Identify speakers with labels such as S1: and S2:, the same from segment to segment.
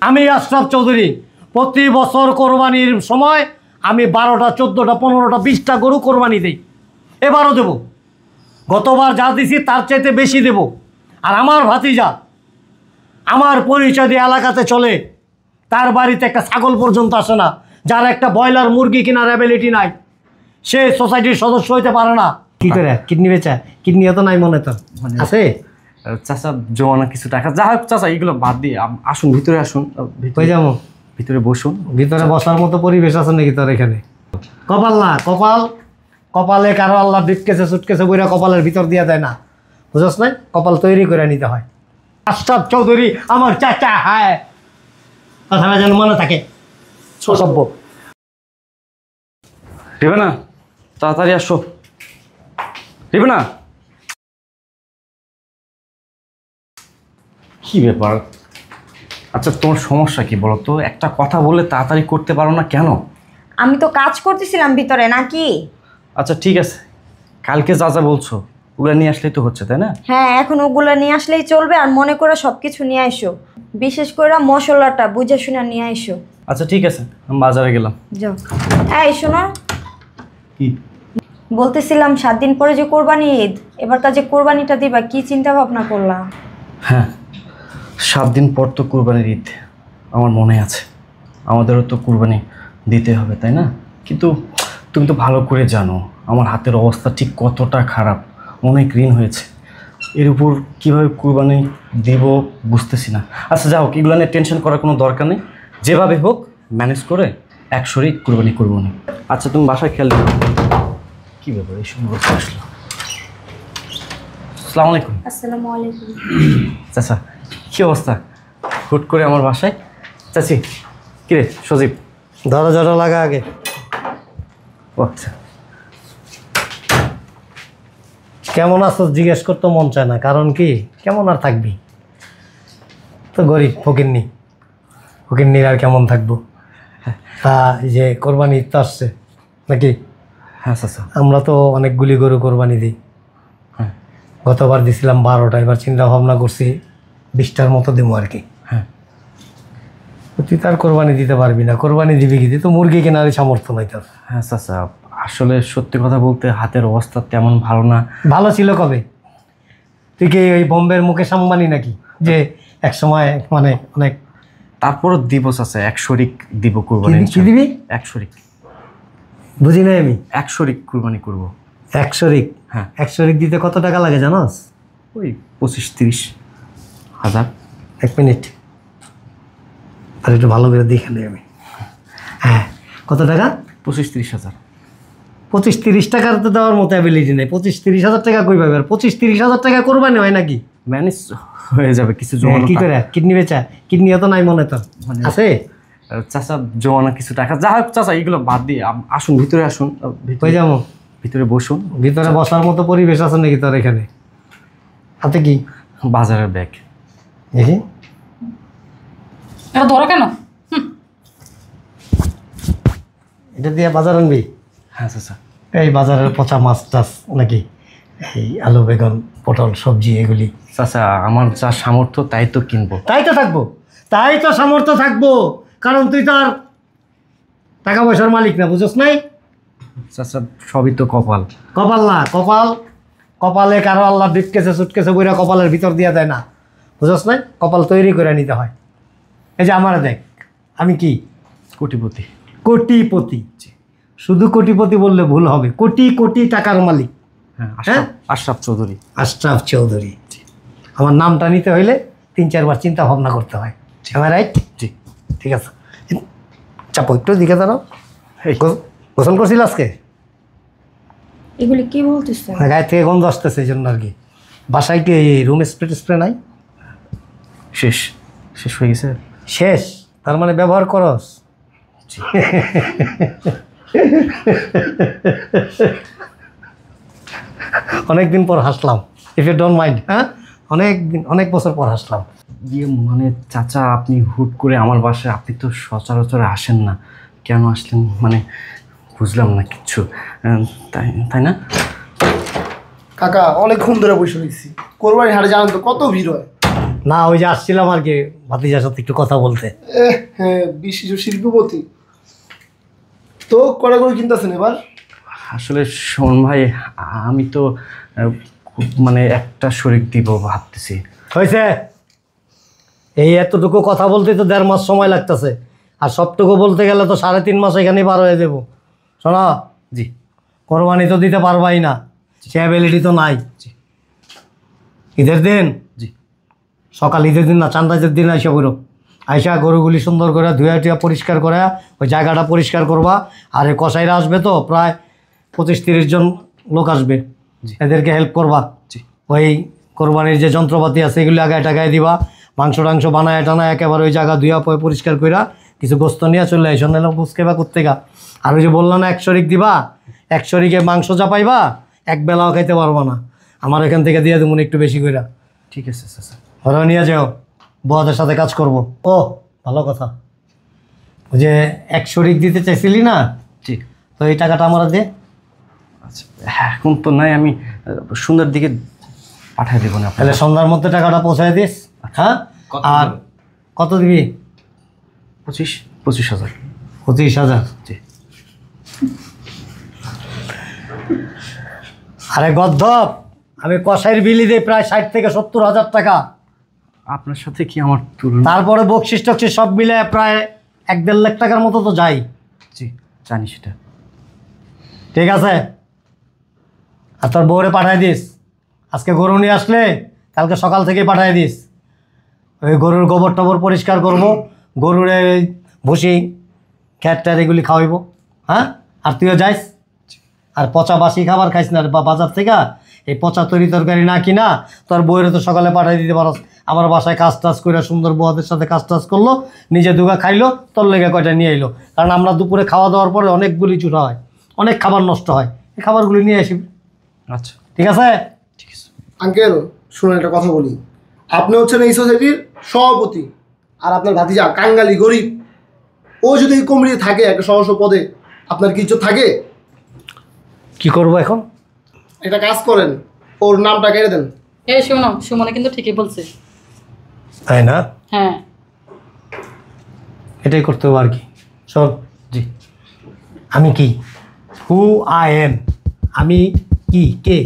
S1: আমি আশরাফ চৌধুরী প্রতি বছর কোরবানির সময় আমি 12টা 14টা 15টা 20টা গরু কোরবানি দিই। এবারও দেব, গতবার যা দিছি তার চাইতে বেশি দেব। আর আমার ভাতিজা আমার পরিচয় দিয়ে এলাকাতে চলে, তার বাড়িতে একটা ছাগল পর্যন্ত আসে না, যার একটা ব্রয়লার মুরগি কেনার অ্যাবিলিটি নাই, সে সোসাইটির সদস্য হইতে পারে না। কি করে কিডনি বেচা? কিডনি তো নাই মনে তো আছে।
S2: চাচা জমানো কিছু টাকা, যা হোক চাচা এগুলো বাদ দিয়ে আসুন, ভিতরে আসুন।
S1: হয়ে যাবো,
S2: ভিতরে বসুন।
S1: ভিতরে বসার মতো পরিবেশ আছে নাকি তোর এখানে? কপাল না, কপালে কারো আল্লাহ বিটকেছে সুটকেছে বইরা কপালের ভিতর দিয়া দেয় না, বুঝছ না? কপাল তৈরি করে নিতে হয়। আশরাফ চৌধুরী আমার চাচা, হায় কথাটা যেন মনে থাকে। সভ্য
S2: রিবেনা, তাড়াতাড়ি আসো। রিবেনা, কি ব্যাপার? আচ্ছা তোমার সমস্যা কি বলো তো? একটা কথা বললে তাড়াতাড়ি করতে পারো না কেন?
S3: আমি তো কাজ করতেছিলাম ভিতরে, নাকি?
S2: আচ্ছা ঠিক আছে, কালকে যা যা বলছো ওগুলো নিয়ে আসলেই তো হচ্ছে, তাই না?
S3: হ্যাঁ, এখন ওগুলো নিয়ে আসলেই চলবে। আর মনে করে সব কিছু নিয়ে আইসো, বিশেষ করে মশলাটা বুঝে শুনে নিয়ে আইসো।
S2: আচ্ছা ঠিক আছে, আমি বাজারে গেলাম।
S3: যাও। এই শোনো,
S2: কি
S3: বলতেছিলাম 7 দিন পরে যে কোরবানি ঈদ, এবারকার যে কোরবানিটা দিবা কি চিন্তা ভাবনা করলা?
S2: হ্যাঁ, 7 দিন পর তো কুরবানির ঈদ, আমার মনে আছে। আমাদেরও তো কুরবানি দিতে হবে, তাই না? কিন্তু তুমি তো ভালো করে জানো আমার হাতের অবস্থা ঠিক কতটা খারাপ, অনেক ঋণ হয়েছে। এর উপর কীভাবে কুরবানি দিব বুঝতেছি না। আচ্ছা যাও, এগুলো নিয়ে টেনশন করার কোনো দরকার নেই, যেভাবে হোক ম্যানেজ করে এক শরীর কুরবানি করবো না। আচ্ছা তুমি বাসায় খেয়াল রেখো। কী ব্যাপার এই সময় আসলো? আসসালামু আলাইকুম।
S3: আসসালামু আলাইকুম।
S2: চাচা কী অবস্থা? হুট করে আমার বাসায়? চাচি কিরে সজীব,
S1: দরজাটা লাগা আগে।
S2: ও আচ্ছা,
S1: কেমন আছো জিজ্ঞেস করতে মন চায় না, কারণ কি কেমন আর থাকবি, তো গরিব ফকিন্নির আর কেমন থাকবো। তা এই যে কোরবানি ঈদ তো আসছে নাকি?
S2: হ্যাঁ চাচা।
S1: আমরা তো অনেকগুলি গরু কোরবানি দিই।
S2: হ্যাঁ
S1: গতবার দিছিলাম 12টা, এবার চিন্তা ভাবনা করছি 20টার মতো দেবো আর কি।
S2: হ্যাঁ,
S1: তুই তার কোরবানি দিতে পারবি না, কোরবানি দিবি কি? তুই তো মুরগি কেনার সামর্থ্য নাই তোর।
S2: হ্যাঁ চাচা, আসলে সত্যি কথা বলতে হাতের অবস্থা তেমন ভালো না।
S1: ভালো ছিল কবে? তুই কি ওই বোম্বের মুকেশ আম্বানি নাকি যে এক সময় মানে অনেক?
S2: তারপরও দিব চাচা, এক শরিক দিব কুরবানি।
S1: কি দিবি?
S2: এক শরিক।
S1: বুঝি নাই আমি।
S2: এক শরিক কুরবানি করবো।
S1: 1 শরিক?
S2: হ্যাঁ।
S1: 1 শরিক দিতে কত টাকা লাগে জানোস?
S2: ওই 25-30 হাজার।
S1: 1 মিনিট, আর একটু ভালো করে দেখে নিই আমি। হ্যাঁ, কত টাকা?
S2: 25-30 হাজার।
S1: 25-30 টাকার তো দেওয়ার মতো অ্যাবিলিটি নেই। 25-30 হাজার টাকা কই পাবে? আর 25-30 হাজার টাকা কোরবানি হয় নাকি?
S2: ম্যানেজ হয়ে যাবে কিছু
S1: হ্যাঁ,
S2: জমানো।
S1: কি করে কিডনি বেচা? কিডনি তো নাই মনে তো আছে।
S2: চাচা জমানো কিছু টাকা, যা হোক চাচা এগুলো বাদ দিয়ে আসুন, ভিতরে আসুন।
S1: হয়ে যাবো,
S2: ভিতরে বসুন।
S1: ভিতরে বসার মতো পরিবেশ আছে নাকি তোর এখানে? হাতে কি?
S2: বাজারের ব্যাগ।
S1: দেখি
S4: এটা ধরো কেন?
S1: এটা দিয়ে বাজার আনবি?
S2: হ্যাঁ চাচা।
S1: এই বাজারের পচা মাছ টাছ নাকি? এই আলু বেগুন পটল সবজি এগুলি?
S2: চাচা আমার যা সামর্থ্য তাই তো কিনবো।
S1: তাই তো থাকবো, তাই তো সামর্থ্য থাকবো, কারণ তুই তো আর টাকা পয়সার মালিক না, বুঝছ নাই?
S2: চাচা সবই তো কপাল।
S1: কপাল না, কপালে কারো আল্লাহ বিটকেছে সুটকেছে বইরা কপালের ভিতর দিয়া দেয় না, বুঝছ নাই? কপাল তৈরি করে নিতে হয়। এই যে আমার দেখ, আমি কি
S2: কোটিপতি।
S1: কোটিপতি। শুধু কোটিপতি বললে ভুল হবে, কোটি কোটি টাকার মালিক।
S2: হ্যাঁ,
S1: হ্যাঁ?
S2: আশরাফ চৌধুরী।
S1: আশরাফ চৌধুরী। আমার নামটা নিতে হইলে 3-4 বার চিন্তা ভাবনা করতে হয়, আমার রাইট?
S2: জি
S1: ঠিক আছে, চাপো একটু দিকে দাঁড়াও।
S2: এই
S1: গোসল করছিল আজকে?
S3: এগুলি কি বলতেছ?
S1: গায়ে থেকে গন্ধ আসতেছে এই জন্য আর কি। বাসায় কি রুম স্প্রে নাই?
S2: শেষ শেষ হয়ে গেছে।
S1: শেষ? তার মানে ব্যবহার করস? অনেকদিন পর হাসলাম, ইফ ইউ ডোন্ট মাইন্ড। হ্যাঁ, অনেক বছর পর হাসলাম।
S2: ইয়ে মানে চাচা আপনি হুট করে আমার বাসায়, আপনি তো সচরাচর আসেন না, কেন আসলেন মানে বুঝলাম না কিচ্ছু। তাই তাই না
S5: কাকা? অনেকক্ষণ ধরে বসে রয়েছি, কোরবানি হাটে জানেন তো কত ভিড় হয়।
S1: না, ওই যে আসছিলাম আর কি ভাতিজার সাথে একটু কথা বলতে।
S4: হ্যাঁ, বিশিষ্ট শিল্পপতি তো কড়া করে কিনতেছেন এবার।
S2: আসলে শোন ভাই, আমি তো মানে একটা শরীক দিব ভাবতেছি।
S1: হয়েছে, এই এতটুকু কথা বলতে তো 1.5 মাস সময় লাগতেছে, আর সবটুকু বলতে গেলে তো 3.5 মাস এখানেই পার হয়ে দেবো। শোনা,
S2: জি
S1: কোরবানি তো দিতে পারবাই না, সে অ্যাবিলিটি তো নাই।
S2: জি
S1: ঈদের দিন,
S2: জি
S1: সকাল ঈদের দিন না, চান্দাইদের দিন আইসা করো, আইসা গরুগুলি সুন্দর করে ধুয়া টুয়া পরিষ্কার করে ওই জায়গাটা পরিষ্কার করবা। আর এই কসাইরা আসবে তো প্রায় 25-30 জন লোক আসবে, এদেরকে হেল্প করবা।
S2: জি
S1: ওই কোরবানির যে যন্ত্রপাতি আছে এগুলি আগায় টাগায় দিবা, মাংস টাংস বানায় টানায় একেবারে ওই জায়গা ধুয়া পরিষ্কার কইরা কিছু গোস্ত নিয়ে চলে আসো, নাহলে বুঝকে বা করতে গা। আর ওই যে বললাম না 1 শরিক দিবা, 1 শরিকে মাংস চাপাইবা, এক বেলাও খাইতে পারবা না, আমার এখান থেকে দিয়ে দেবো একটু বেশি কইরা।
S2: ঠিক আছে চাচা।
S1: ওরা নিয়ে যাও, বউদের সাথে কাজ করব। ও ভালো কথা, ওই যে 1 শরিক দিতে চাইছিলি না,
S2: জি
S1: তো এই টাকাটা আমার দে।
S2: আচ্ছা, হ্যাঁ এখন তো নাই, আমি সন্ধ্যার দিকে পাঠিয়ে দেবো না
S1: তাহলে সন্ধ্যার মধ্যে টাকাটা পৌঁছায় দিস। হ্যাঁ, আর কত দিবি?
S2: 25,000।
S1: 25,000।
S2: জি
S1: আরে গদ্ধপ, আমি কসাইয়ের বিলি দিই প্রায় 60 থেকে 70,000 টাকা,
S2: আপনার সাথে কি আমার তুলনা?
S1: তারপরে বকশিস টকশিস সব মিলে প্রায় 1-1.5 লাখ টাকার মতো তো যাই।
S2: জি জানি সেটা।
S1: ঠিক আছে, আর তোর বউরে পাঠাই দিস, আজকে গরু নিয়ে আসলে কালকে সকাল থেকে পাঠাই দিস। ওই গরুর গোবর টবর পরিষ্কার করবো, গরুর ভুসি খ্যাট এগুলি খাওয়াইবো। হ্যাঁ, আর তুইও যাইস, আর পচা বাসি খাবার খাইস না বা বাজার থেকে এই পচা তরি তরকারি না কিনা তোর বউয়ের তো সকালে পাঠাই দিতে পারস। আমার বাসায় কাজ টাজ করে সুন্দর বউদের সাথে কাজ টাজ করলো, নিজে দুগা খাইলো, তোর লেগে কয়টা নিয়ে এলো। কারণ আমরা দুপুরে খাওয়া দাওয়ার পরে অনেকগুলি চুরা হয়, অনেক খাবার নষ্ট হয়, এই খাবারগুলি নিয়ে আসবি।
S2: আচ্ছা
S1: ঠিক আছে?
S2: ঠিক আছে।
S4: আঙ্কেল শুনুন একটা কথা বলি, আপনি হচ্ছেন এই সোসাইটির সভাপতি, আর আপনার ভাতিজা কাঙ্গালি গরিব, ও যদি এই কমিটি থাকে একটা সদস্য পদে, আপনার কি ইজ্জত থাকে?
S1: কি করবো এখন?
S4: একটা কাজ করেন, ওর নামটা কেটে দেন।
S5: এই শোনো, সুমনে কিন্তু ঠিকই বলছে।
S1: তাই না?
S5: হ্যাঁ
S1: এটাই করতে হবে আর কি। শোন,
S2: জি
S1: আমি কি, হু আই এম, আমি কি, কে?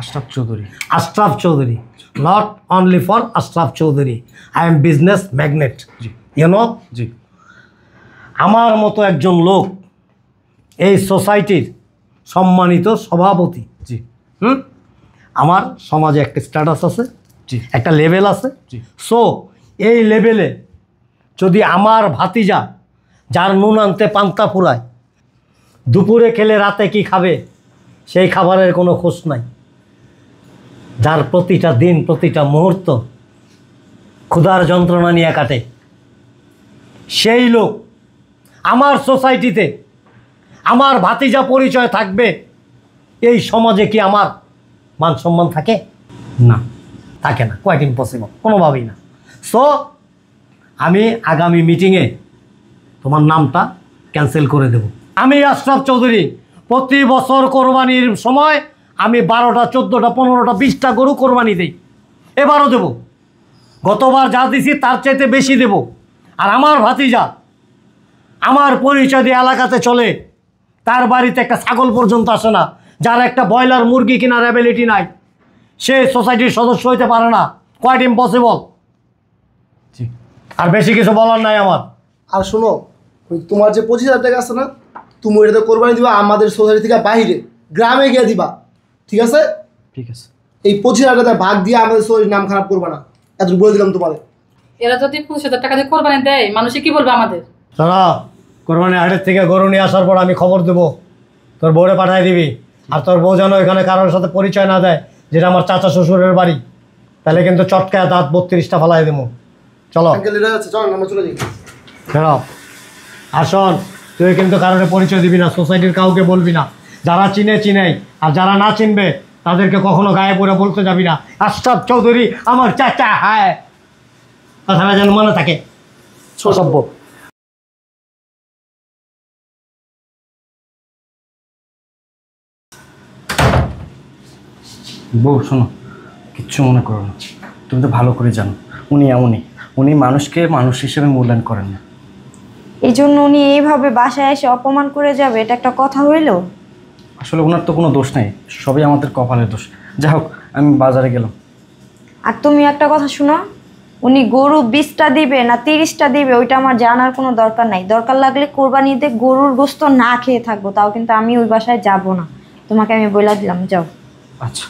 S2: Ashraf Chowdhury.
S1: Ashraf Chowdhury, not only for Ashraf Chowdhury, I am business magnate.
S2: Ji
S1: you know,
S2: ji
S1: আমার মতো একজন লোক এই সোসাইটির সম্মানিত সভাপতি।
S2: জি
S1: আমার সমাজে একটা স্ট্যাটাস আছে,
S2: জি
S1: একটা লেভেল আছে।
S2: জি
S1: সো এই লেভেলে যদি আমার ভাতিজা, যার নুন আনতে পান্তা ফুরায়, দুপুরে খেলে রাতে কি খাবে সেই খাবারের কোনো খোঁজ নাই, যার প্রতিটা দিন প্রতিটা মুহূর্ত ক্ষুধার যন্ত্রণা নিয়ে কাটে, সেই লোক আমার সোসাইটিতে আমার ভাতিজা পরিচয় থাকবে, এই সমাজে কি আমার মান সম্মান থাকে?
S2: না
S1: থাকে না, কোয়াইট ইম্পসিবল, কোনোভাবেই না। সো আমি আগামী মিটিংয়ে তোমার নামটা ক্যান্সেল করে দেব। আমি আশরাফ চৌধুরী প্রতি বছর কোরবানির সময় আমি 12টা 14টা 15টা 20টা গরু কোরবানি দিই, এবারও দেব। গতবার যা দিছি তার চাইতে বেশি দেব। আর আমার ভাতিজা আমার পরিচয় দিয়ে এলাকাতে চলে, তার বাড়িতে একটা ছাগল পর্যন্ত আসে না, যার একটা ব্রয়লার মুরগি কেনার অ্যাবিলিটি নাই, সে সোসাইটির সদস্য হইতে পারে না, কোয়াইট ইম্পসিবল।
S2: জি
S1: আর বেশি কিছু বলার নাই আমার।
S4: আর শোনো, ওই তোমার যে 25,000 টাকা আছে না, তুমি ওইটাতে কোরবানি দিবা আমাদের সোসাইটি থেকে বাইরে গ্রামে গিয়ে দিবা, ঠিক আছে?
S2: ঠিক আছে।
S4: এই 25,000 টাকা ভাগ দিয়ে আমাদের সোসাইটির নাম খারাপ করবা না, এতটুকু বলে দিলাম তোমাদের।
S5: এরা যদি 25,000 টাকা দিয়ে কোরবানি দেয়, মানুষে কি বলবে আমাদের?
S1: শোনো, কোরবানি হাটের থেকে গরু নিয়ে আসার পর আমি খবর দেবো, তোর বউরে পাঠিয়ে দিবি। আর তোর বউ যেন এখানে কারোর সাথে পরিচয় না দেয়, যেটা আমার চাচা শ্বশুরের বাড়ি, তাহলে কিন্তু চটকায় দাঁত 32টা ফালাই দেবো। চলো
S4: আঙ্কেল এটা আছে, চলো আমরা চলে যাই।
S1: ফেরাও। আসন, তুই কিন্তু কারোর পরিচয় দিবি না, সোসাইটির কাউকে বলবি না, যারা চিনে চিনেই, আর যারা না চিনবে তাদেরকে কখনো গায়ে পড়ে বলতে যাবি না আশরাফ চৌধুরী আমার চাচা। হ্যাঁ, কথাটা যেন মনে থাকে। সভ্য।
S2: বউ শোনো, কিচ্ছু মনে করো না, তুমি তো ভালো করে জানো উনি এমনই, উনি মানুষকে মানুষ হিসেবে মূল্যায়ন করেন না।
S3: এই জন্য উনি এইভাবে বাসায় এসে অপমান করে যাবে, এটা একটা কথা হইল?
S2: আসলে ওনার তো কোনো দোষ নেই, সবই আমাদের কপালের দোষ। যাই হোক, আমি বাজারে গেলাম।
S3: আর তুমি একটা কথা শোনো, উনি গরু 20টা দিবে না 30টা দিবে ওইটা আমার জানার কোনো দরকার নাই। দরকার লাগলে কোরবানিতে গরুর গোশত না খেয়ে থাকবো, তাও কিন্তু আমি ওই বাসায় যাব না। তোমাকে আমি বলে দিলাম, যাও।
S2: আচ্ছা।